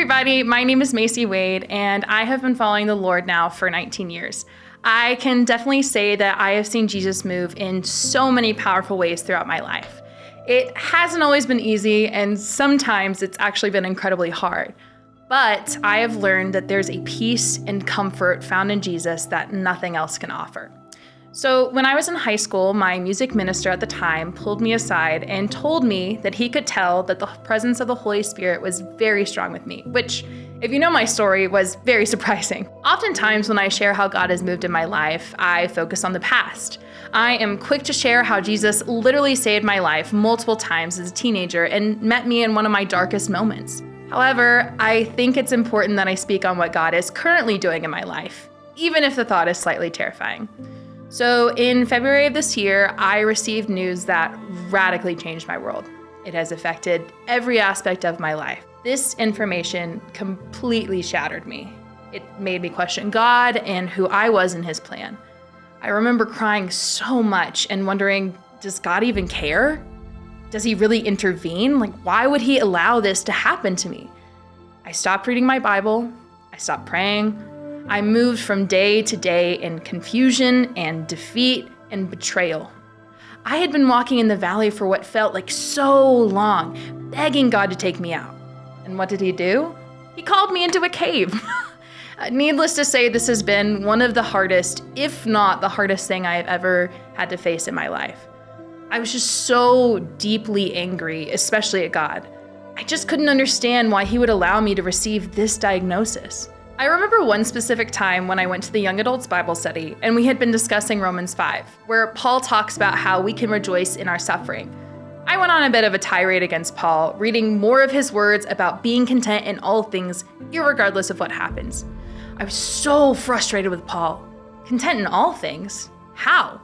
everybody, my name is Macey Waid, and I have been following the Lord now for 19 years. I can definitely say that I have seen Jesus move in so many powerful ways throughout my life. It hasn't always been easy, and sometimes it's actually been incredibly hard. But I have learned that there's a peace and comfort found in Jesus that nothing else can offer. So when I was in high school, my music minister at the time pulled me aside and told me that he could tell that the presence of the Holy Spirit was very strong with me, which, if you know my story, was very surprising. Oftentimes when I share how God has moved in my life, I focus on the past. I am quick to share how Jesus literally saved my life multiple times as a teenager and met me in one of my darkest moments. However, I think it's important that I speak on what God is currently doing in my life, even if the thought is slightly terrifying. So in February of this year, I received news that radically changed my world. It has affected every aspect of my life. This information completely shattered me. It made me question God and who I was in His plan. I remember crying so much and wondering, does God even care? Does He really intervene? Why would He allow this to happen to me? I stopped reading my Bible. I stopped praying. I moved from day to day in confusion and defeat and betrayal. I had been walking in the valley for what felt like so long, begging God to take me out. And what did He do? He called me into a cave. Needless to say, this has been one of the hardest, if not the hardest thing I have ever had to face in my life. I was just so deeply angry, especially at God. I just couldn't understand why He would allow me to receive this diagnosis. I remember one specific time when I went to the young adults Bible study and we had been discussing Romans 5, where Paul talks about how we can rejoice in our suffering. I went on a bit of a tirade against Paul, reading more of his words about being content in all things, irregardless of what happens. I was so frustrated with Paul. Content in all things? How?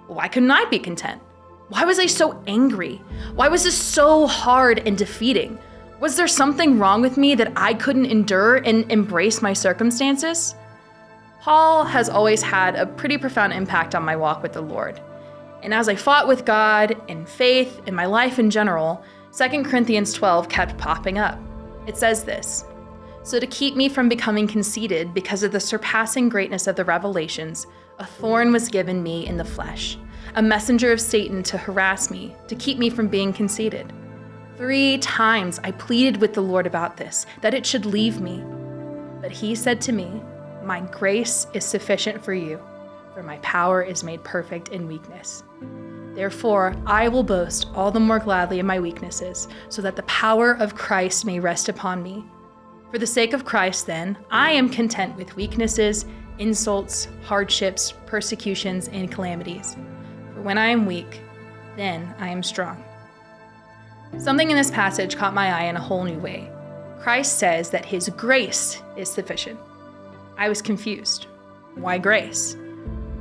Why couldn't I be content? Why was I so angry? Why was this so hard and defeating? Was there something wrong with me that I couldn't endure and embrace my circumstances? Paul has always had a pretty profound impact on my walk with the Lord. And as I fought with God and faith and my life in general, 2 Corinthians 12 kept popping up. It says this, "So to keep me from becoming conceited because of the surpassing greatness of the revelations, a thorn was given me in the flesh, a messenger of Satan to harass me, to keep me from being conceited. 3 times I pleaded with the Lord about this, that it should leave me. But He said to me, 'My grace is sufficient for you, for my power is made perfect in weakness. Therefore, I will boast all the more gladly in my weaknesses, so that the power of Christ may rest upon me. For the sake of Christ, then, I am content with weaknesses, insults, hardships, persecutions, and calamities. For when I am weak, then I am strong.'" Something in this passage caught my eye in a whole new way. Christ says that His grace is sufficient. I was confused. Why grace?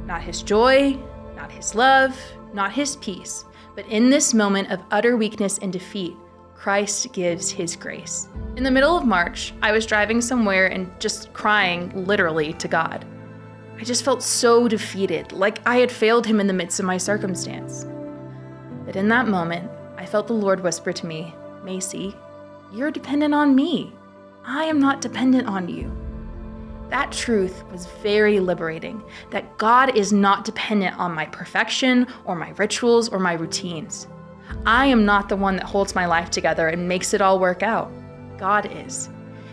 Not His joy, not His love, not His peace, but in this moment of utter weakness and defeat, Christ gives His grace. In the middle of March, I was driving somewhere and just crying literally to God. I just felt so defeated, like I had failed Him in the midst of my circumstance. But in that moment, I felt the Lord whisper to me, "Macey, you're dependent on me. I am not dependent on you." That truth was very liberating, that God is not dependent on my perfection or my rituals or my routines. I am not the one that holds my life together and makes it all work out. God is.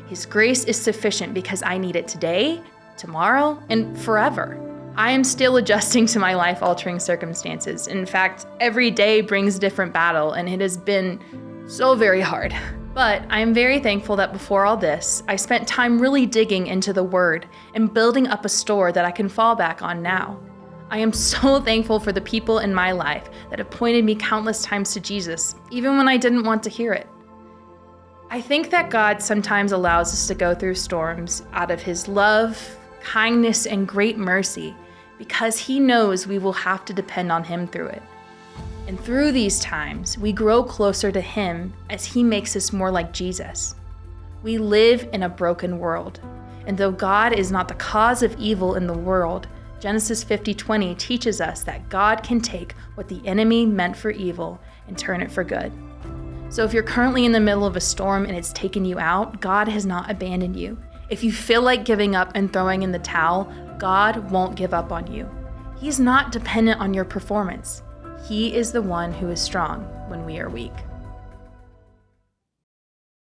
His grace is sufficient because I need it today, tomorrow, and forever. I am still adjusting to my life-altering circumstances. In fact, every day brings a different battle, and it has been so very hard. But I am very thankful that before all this, I spent time really digging into the Word and building up a store that I can fall back on now. I am so thankful for the people in my life that have pointed me countless times to Jesus, even when I didn't want to hear it. I think that God sometimes allows us to go through storms out of His love, kindness, and great mercy, because He knows we will have to depend on Him through it. And through these times, we grow closer to Him as He makes us more like Jesus. We live in a broken world, and though God is not the cause of evil in the world, Genesis 50:20 teaches us that God can take what the enemy meant for evil and turn it for good. So if you're currently in the middle of a storm and it's taken you out, God has not abandoned you. If you feel like giving up and throwing in the towel, God won't give up on you. He's not dependent on your performance. He is the one who is strong when we are weak.